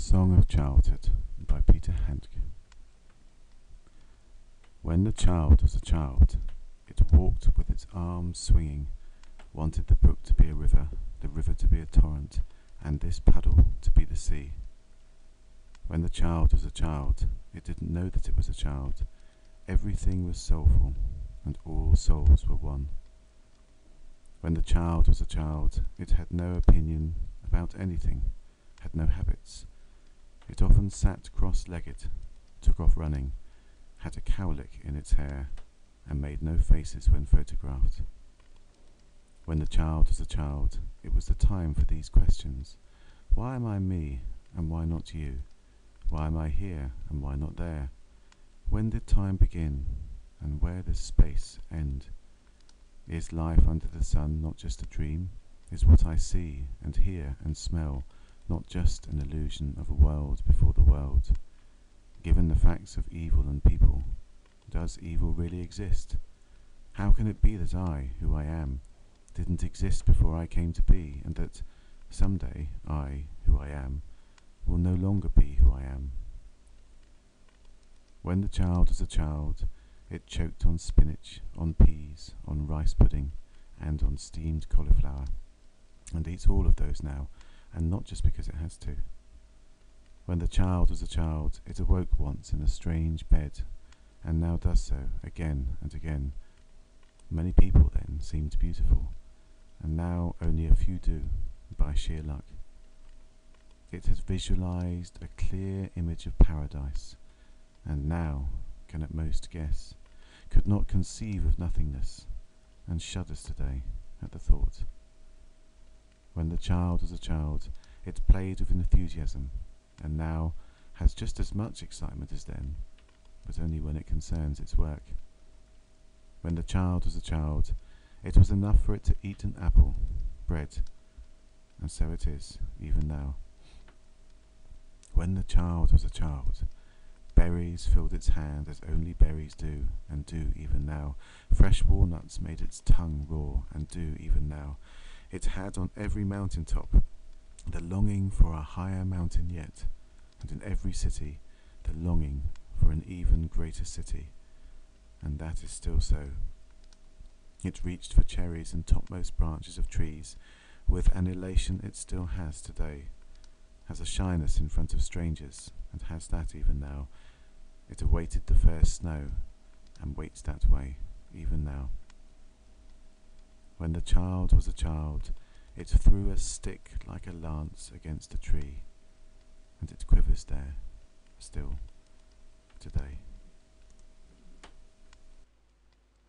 Song of Childhood by Peter Handke. When the child was a child, it walked with its arms swinging, wanted the brook to be a river, the river to be a torrent, and this paddle to be the sea. When the child was a child, it didn't know that it was a child. Everything was soulful, and all souls were one. When the child was a child, it had no opinion about anything, had no habits. It often sat cross-legged, took off running, had a cowlick in its hair, and made no faces when photographed. When the child was a child, it was the time for these questions. Why am I me, and why not you? Why am I here, and why not there? When did time begin, and where does space end? Is life under the sun not just a dream? Is what I see, and hear, and smell not just an illusion of a world before the world? Given the facts of evil and people, does evil really exist? How can it be that I, who I am, didn't exist before I came to be, and that someday I, who I am, will no longer be who I am? When the child was a child, it choked on spinach, on peas, on rice pudding, and on steamed cauliflower, and eats all of those now, and not just because it has to. When the child was a child, it awoke once in a strange bed, and now does so again and again. Many people then seemed beautiful, and now only a few do, by sheer luck. It has visualized a clear image of paradise, and now can at most guess, could not conceive of nothingness, and shudders today at the thought. When the child was a child, it played with enthusiasm, and now has just as much excitement as then, but only when it concerns its work. When the child was a child, it was enough for it to eat an apple, bread, and so it is, even now. When the child was a child, berries filled its hand as only berries do, and do even now. Fresh walnuts made its tongue roar, and do even now. It had on every mountain top the longing for a higher mountain yet, and in every city the longing for an even greater city, and that is still so. It reached for cherries and topmost branches of trees, with an elation it still has today, has a shyness in front of strangers, and has that even now. It awaited the first snow, and waits that way, even now. When the child was a child, it threw a stick like a lance against a tree, and it quivers there, still, today.